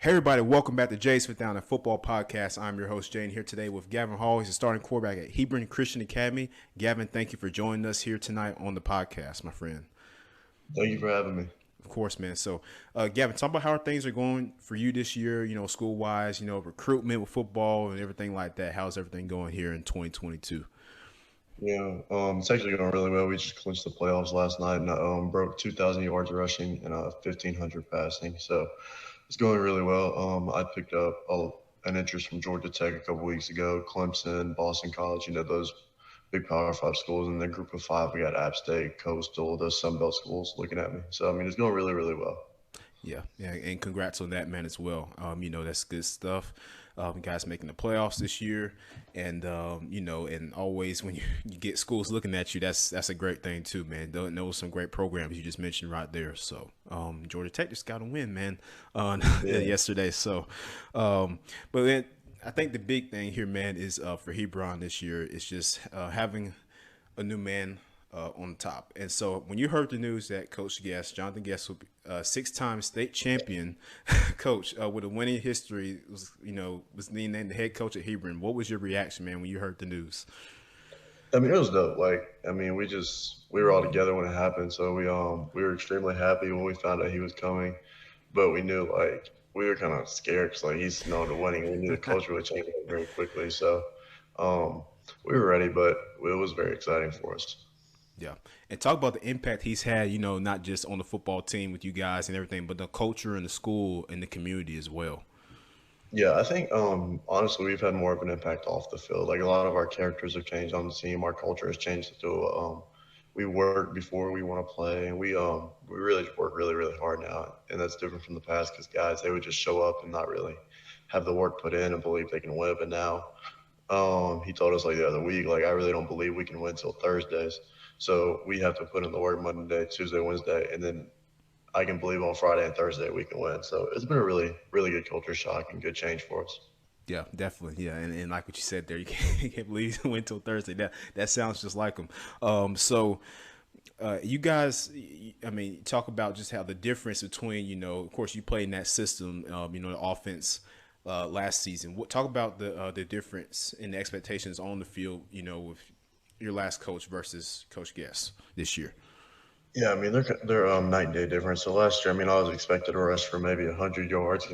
Hey everybody, welcome back to Jay's Fifth Down, a football podcast. I'm your host, Jane, here today with Gavin Hall. He's a starting quarterback at Hebron Christian Academy. Gavin, thank you for joining us here tonight on the podcast, my friend. Thank you for having me. Of course, man. So, Gavin, talk about how things are going for you this year, school-wise, recruitment with football and everything like that. How's everything going here in 2022? Yeah, it's actually going really well. We just clinched the playoffs last night and broke 2,000 yards rushing and 1,500 passing. So it's going really well. I picked up an interest from Georgia Tech a couple weeks ago, Clemson, Boston College, those big Power Five schools. And then Group of Five, we got App State, Coastal, those Sun Belt schools looking at me. So, I mean, it's going really, really well. Yeah, and congrats on that, man, as well. That's good stuff. Guys making the playoffs this year, and and always when you get schools looking at you, that's a great thing too, man. Those some great programs you just mentioned right there. So Georgia Tech just got a win, man, Yeah. yesterday. So, but then I think the big thing here, man, is for Hebron this year is just having a new man on top. And so when you heard the news that Coach Gess, Jonathan Gess, will be six-time state champion coach with a winning history, was named the head coach at Hebron. What was your reaction, man, when you heard the news? I mean, it was dope. Like, I mean, we were all together when it happened, so we were extremely happy when we found out he was coming. But we knew like we were kind of scared because like he's known to winning. We knew the culture would change very quickly, so um, we were ready. But it was very exciting for us. Yeah. And talk about the impact he's had, not just on the football team with you guys and everything, but the culture and the school and the community as well. Yeah, I think honestly we've had more of an impact off the field. Like a lot of our characters have changed on the team. Our culture has changed to we work before we want to play, and we really work really really hard now, and that's different from the past because guys they would just show up and not really have the work put in and believe they can win. But now he told us like the other week, like I really don't believe we can win till Thursdays. So we have to put in the work Monday, Tuesday, Wednesday, and then I can believe on Friday and Thursday we can win. So it's been a really, really good culture shock and good change for us. Yeah, definitely. Yeah, and like what you said there, you can't believe he went till Thursday. That sounds just like him. You guys, I mean, talk about just how the difference between, of course, you played in that system, the offense last season. Talk about the difference in the expectations on the field, with your last coach versus Coach Guess this year. Yeah, I mean they're night and day difference. So last year, I mean I was expected to rush for maybe 100 yards.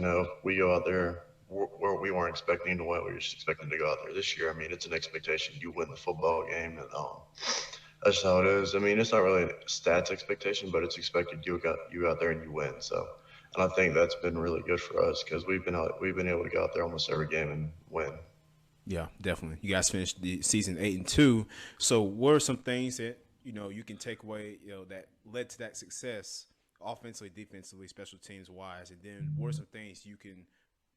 We go out there where we weren't expecting to win. We were just expecting to go out there. This year, I mean it's an expectation you win the football game, and that's how it is. I mean it's not really a stats expectation, but it's expected you out there and you win. So, and I think that's been really good for us because we've been able to go out there almost every game and win. Yeah, definitely. You guys finished the season 8-2. So, what are some things that you can take away, that led to that success, offensively, defensively, special teams wise, and then what are some things you can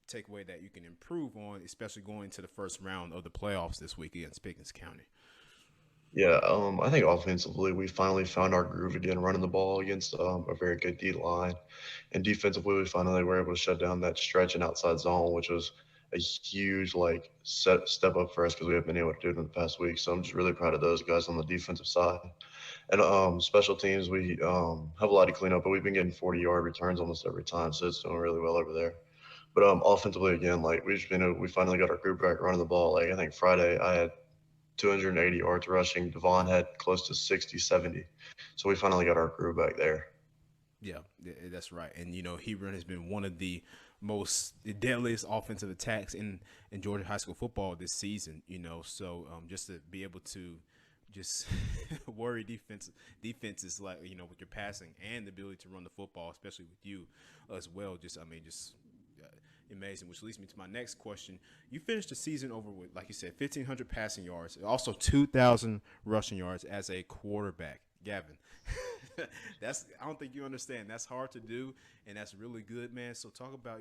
take away that you can improve on, especially going into the first round of the playoffs this week against Pickens County? Yeah, I think offensively we finally found our groove again, running the ball against a very good D line, and defensively we finally were able to shut down that stretch and outside zone, which was a huge like step up for us because we haven't been able to do it in the past week. So I'm just really proud of those guys on the defensive side. And special teams we have a lot to clean up, but we've been getting 40-yard returns almost every time, so it's doing really well over there. But offensively again, like we finally got our group back running the ball. Like I think Friday I had 280 yards rushing. Devon had close to 60, 70. So we finally got our crew back there. Yeah, that's right. And Hebron has been one of the most deadliest offensive attacks in Georgia high school football this season. So just to be able to just worry defenses like with your passing and the ability to run the football, especially with you as well. Just amazing. Which leads me to my next question. You finished the season over with, like you said, 1,500 passing yards, also 2,000 rushing yards as a quarterback. Gavin, I don't think you understand. That's hard to do, and that's really good, man. So talk about,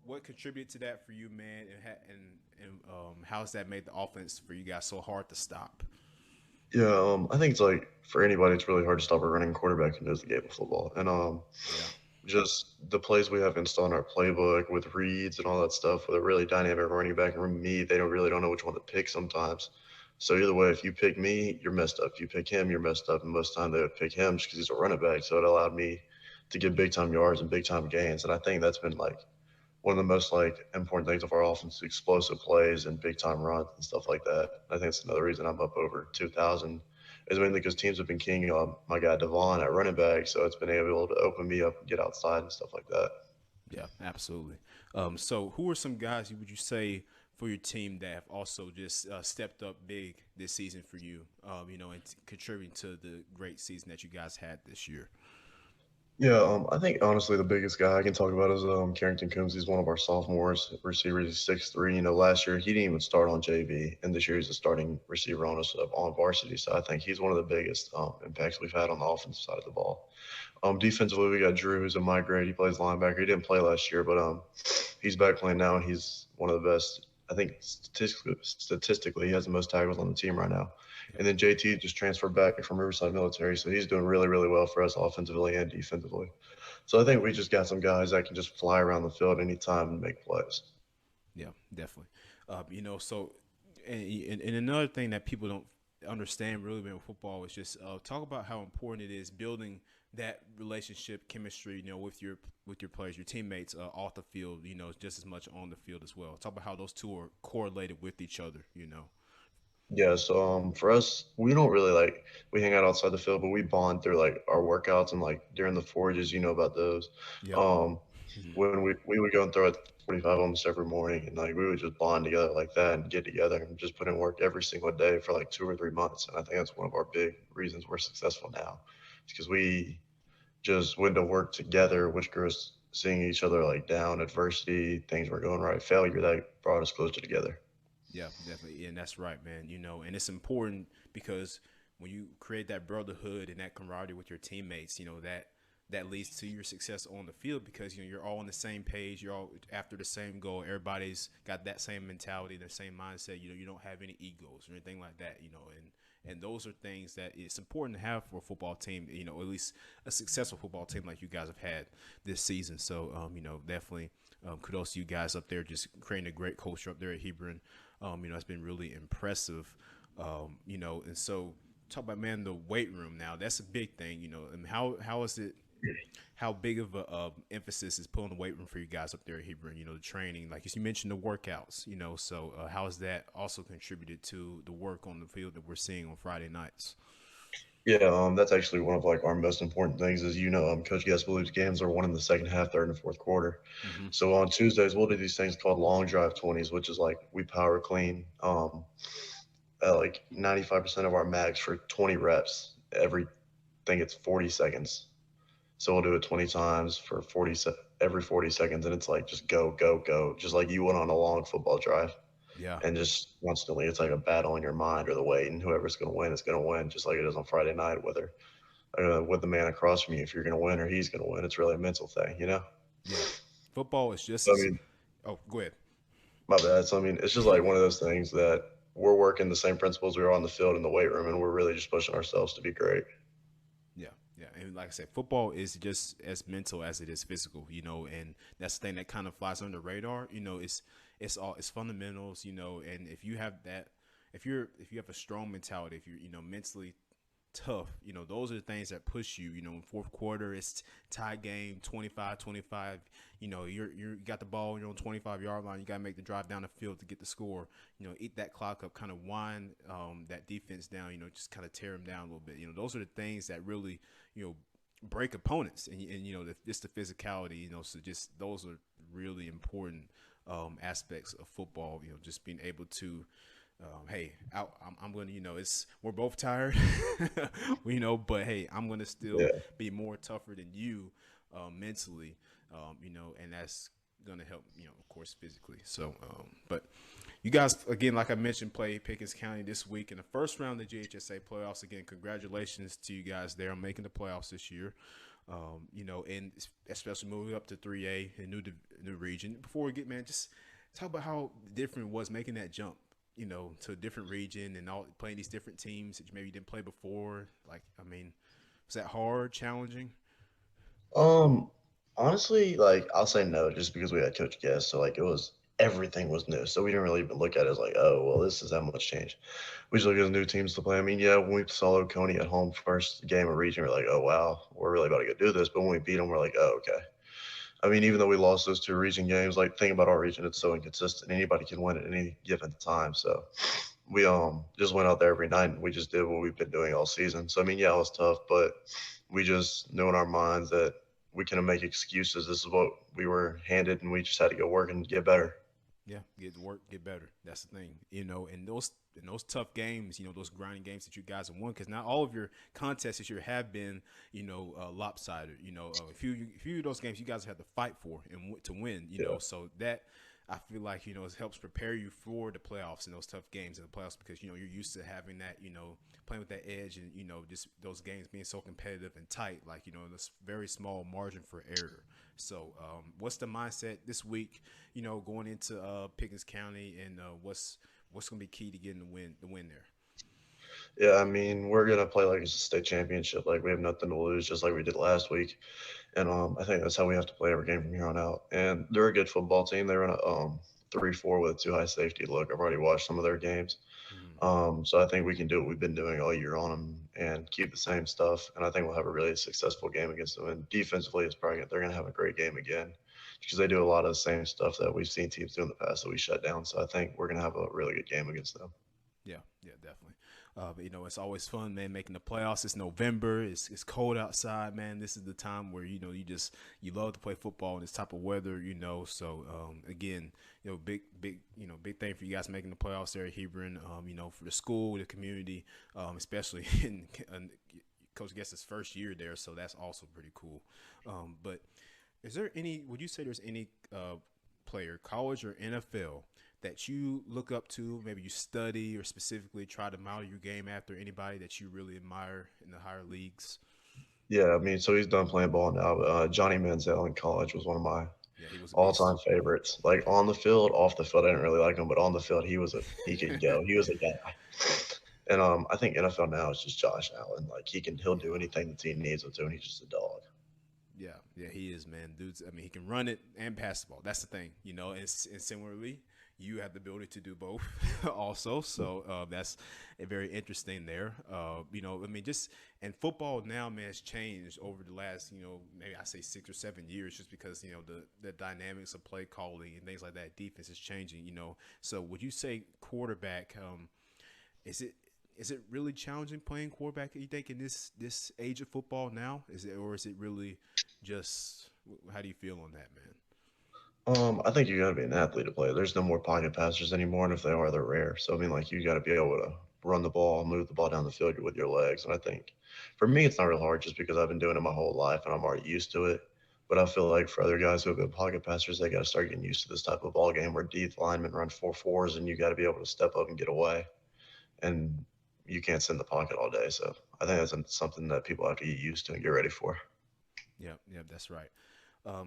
what contributed to that for you, man, and how's that made the offense for you guys so hard to stop? Yeah, I think it's like for anybody, it's really hard to stop a running quarterback who knows the game of football. And Yeah, just the plays we have installed in our playbook with reads and all that stuff with a really dynamic running back and me, they don't know which one to pick sometimes. So either way, if you pick me, you're messed up. If you pick him, you're messed up. And most of the time they would pick him just because he's a running back. So it allowed me to get big time yards and big time gains. And I think that's been like one of the most like important things of our offense, explosive plays and big time runs and stuff like that. I think that's another reason I'm up over 2,000 is mainly because teams have been keying on my guy Devon at running back, so it's been able to open me up and get outside and stuff like that. Yeah, absolutely. So who are some guys would you say for your team that have also just stepped up big this season for you? And contributing to the great season that you guys had this year. Yeah, I think honestly the biggest guy I can talk about is Carrington Coombs. He's one of our sophomores receiver. He's 6'3". Last year he didn't even start on JV, and this year he's a starting receiver on us on varsity. So I think he's one of the biggest impacts we've had on the offensive side of the ball. Defensively, we got Drew, who's a migrate. He plays linebacker. He didn't play last year, but he's back playing now, and he's one of the best. I think statistically, he has the most tackles on the team right now. Yep. And then JT just transferred back from Riverside Military, so he's doing really, really well for us offensively and defensively. So I think we just got some guys that can just fly around the field anytime and make plays. Yeah, definitely. So and another thing that people don't understand really about football is just talk about how important it is building that relationship chemistry, with your players, your teammates off the field, just as much on the field as well. Talk about how those two are correlated with each other. Yeah, so for us, we don't really like we hang out outside the field, but we bond through like our workouts and like during the forages, you know about those. Yep. Um, when we would go and throw at 45 almost every morning, and like we would just bond together like that and get together and just put in work every single day for like 2 or 3 months. And I think that's one of our big reasons we're successful now, because we just went to work together, which grew us seeing each other like down, adversity, things were going right, failure that brought us closer together. Yeah, definitely. And that's right, man. And it's important because when you create that brotherhood and that camaraderie with your teammates, that leads to your success on the field because you're all on the same page, you're all after the same goal. Everybody's got that same mentality, the same mindset. You don't have any egos or anything like that. And those are things that it's important to have for a football team. At least a successful football team like you guys have had this season. So, definitely kudos to you guys up there, just creating a great culture up there at Hebron. It's been really impressive. And so talk about, man, the weight room now. That's a big thing, and how is it? How big of a emphasis is put on the weight room for you guys up there at Hebron? The training, like you mentioned, the workouts. So how has that also contributed to the work on the field that we're seeing on Friday nights? Yeah, that's actually one of like our most important things. Is Coach Gess believes games are won in the second half, third and fourth quarter. Mm-hmm. So on Tuesdays we'll do these things called long drive 20s, which is like we power clean at like 95% of our max for 20 reps. Every think it's 40 seconds. So we'll do it 20 times for every 40 seconds, and it's like just go, go, go, just like you would on a long football drive, Yeah. and just constantly, it's like a battle in your mind or the weight, and whoever's going to win is going to win, just like it is on Friday night, whether with the man across from you, if you're going to win or he's going to win, it's really a mental thing, you know. Yeah. Football is just So, I as. mean, Oh, go ahead. my bad. So I mean, it's just like one of those things that we're working the same principles we are on the field in the weight room, and we're really just pushing ourselves to be great. Yeah, yeah, and like I said, football is just as mental as it is physical, and that's the thing that kind of flies under the radar. It's fundamentals, and if you have that, if you have a strong mentality, if you're mentally tough, those are the things that push you. In fourth quarter, it's tie game, 25-25. You got the ball, you're on 25-yard line. You got to make the drive down the field to get the score. Eat that clock up, kind of wind that defense down. Just kind of tear them down a little bit. Those are the things that really, break opponents, and just the physicality. So just those are really important aspects of football. Just being able to hey, I'm going to, we're both tired, but hey, I'm going to still Yeah. be more tougher than you mentally, and that's going to help, of course, physically. So, but you guys, again, like I mentioned, play Pickens County this week in the first round of the GHSA playoffs. Again, congratulations to you guys there on making the playoffs this year. And especially moving up to 3A, a new region. Before we get, man, just talk about how different it was making that jump, to a different region and all playing these different teams that you maybe didn't play before. Like, I mean, was that hard, challenging? Um, Honestly, like I'll say no, just because we had Coach Guest. So like it was everything was new. So we didn't really even look at it as like, oh, well, this is that much change. We just look at the new teams to play. I mean, yeah, when we saw Coney at home first game of region, we're like, oh, wow, we're really about to go do this. But when we beat them, we're like, oh, okay. I mean, even though we lost those two region games, like, think about our region, it's so inconsistent. Anybody can win at any given time. So we just went out there every night and we just did what we've been doing all season. So I mean, yeah, it was tough, but we just knew in our minds that we couldn't make excuses. This is what we were handed, and we just had to go work and get better. Yeah, get to work, get better. That's the thing, And those tough games, those grinding games that you guys have won, because not all of your contests this year have been, lopsided. A few of those games you guys had to fight for and to win. Yeah. So that I feel like it helps prepare you for the playoffs and those tough games in the playoffs because you're used to having that playing with that edge and just those games being so competitive and tight, like this very small margin for error. So what's the mindset this week? Going into Pickens County, and what's going to be key to getting the win there? Yeah, I mean, we're gonna play like it's a state championship. Like we have nothing to lose, just like we did last week. And I think that's how we have to play every game from here on out. And they're a good football team. They run a 3-4 with a too high safety look. I've already watched some of their games. Mhm. So I think we can do what we've been doing all year on them and keep the same stuff. And I think we'll have a really successful game against them. And defensively, they're gonna have a great game again because they do a lot of the same stuff that we've seen teams do in the past that we shut down. So I think we're gonna have a really good game against them. Yeah, yeah, definitely. But it's always fun, man, making the playoffs. It's November. It's cold outside, man. This is the time where you love to play football in this type of weather. So again, big thing for you guys making the playoffs there at Hebron. For the school, the community, especially in Coach Gess's first year there. So that's also pretty cool. But would you say there's any player, college or NFL, that you look up to, maybe you study or specifically try to model your game after, anybody that you really admire in the higher leagues? Yeah, I mean, so he's done playing ball now. But, Johnny Manziel in college was one of my Yeah, he was a all-time beast. favorites. Like on the field, off the field, I didn't really like him, but on the field, he could go. He was a guy. And I think NFL now is just Josh Allen. Like he'll do Yeah. anything the team needs him to, and he's just a dog. Yeah, yeah, he is, man. Dude's, I mean, he can run it and pass the ball. That's the thing, and similarly, you have the ability to do both also. So that's very interesting there. I mean, just and football now, man, has changed over the last, maybe I say 6 or 7 years, just because the dynamics of play calling and things like that. Defense is changing. So would you say quarterback? Is it really challenging playing quarterback? You think in this age of football now, is it really just how do you feel on that, man? I think you got to be an athlete to play. There's no more pocket passers anymore, and if they are, they're rare. So I mean, like you got to be able to run the ball, move the ball down the field with your legs. And I think for me, it's not real hard just because I've been doing it my whole life and I'm already used to it. But I feel like for other guys who have been pocket passers, they got to start getting used to this type of ball game where deep linemen run 4-4s, and you got to be able to step up and get away. And you can't sit in the pocket all day. So I think that's something that people have to get used to and get ready for. Yeah, yeah, that's right.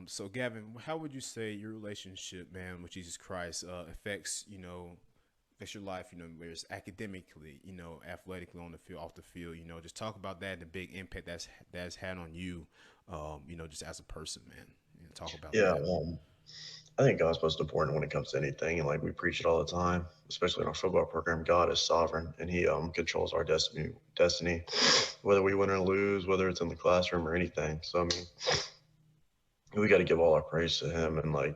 So Gavin, how would you say your relationship, man, with Jesus Christ affects your life? Whether it's academically, athletically on the field, off the field. Just talk about that and the big impact that's had on you. Just as a person, man. Talk about Yeah, that. I think God's most important when it comes to anything, and like we preach it all the time, especially in our football program. God is sovereign, and He controls our destiny. Destiny, whether we win or lose, whether it's in the classroom or anything. So I mean, we got to give all our praise to Him and like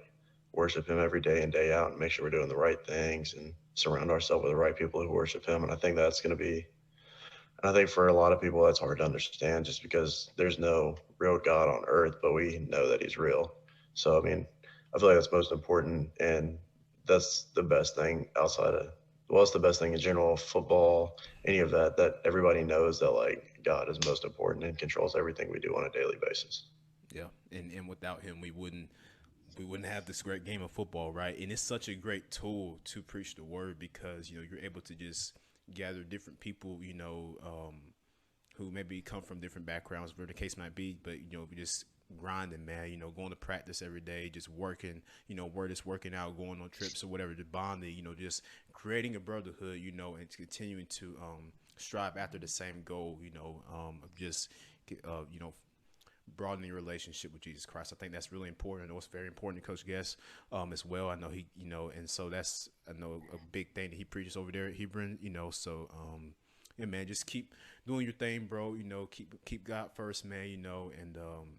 worship Him every day and day out, and make sure we're doing the right things and surround ourselves with the right people who worship Him. And I think that's going to be. And I think for a lot of people, that's hard to understand, just because there's no real God on earth, but we know that He's real. So I mean, I feel like that's most important, and that's the best thing outside of, well, it's the best thing in general, football, any of that, that everybody knows that like God is most important and controls everything we do on a daily basis. Yeah, and without him, we wouldn't have this great game of football, right? And it's such a great tool to preach the word because you're able to just gather different people, who maybe come from different backgrounds, whatever the case might be. But we just grinding, man. Going to practice every day, just working. Word is working out, going on trips or whatever, just bonding. Just creating a brotherhood. And continuing to strive after the same goal. Of just, uh, you know, broadening your relationship with Jesus Christ. I think that's really important. I know it's very important to Coach Gess as well. I know he, and so that's, I know, a big thing that he preaches over there at Hebron, so yeah, man, just keep doing your thing, bro. Keep God first, man. And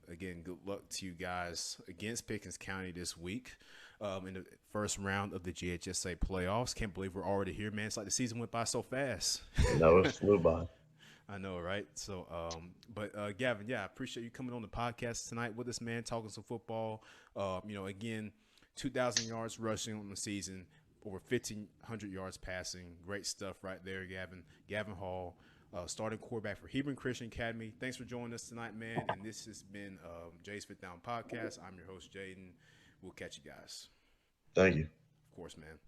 again, good luck to you guys against Pickens County this week in the first round of the GHSA playoffs. Can't believe we're already here, man. It's like the season went by so fast. No, it flew by. I know, right? So, but Gavin, yeah, I appreciate you coming on the podcast tonight with us, man, talking some football. Again, 2,000 yards rushing on the season, over 1,500 yards passing. Great stuff right there, Gavin. Gavin Hall, starting quarterback for Hebron Christian Academy. Thanks for joining us tonight, man. And this has been Jay's Fifth Down Podcast. I'm your host, Jaden. We'll catch you guys. Thank you. Of course, man.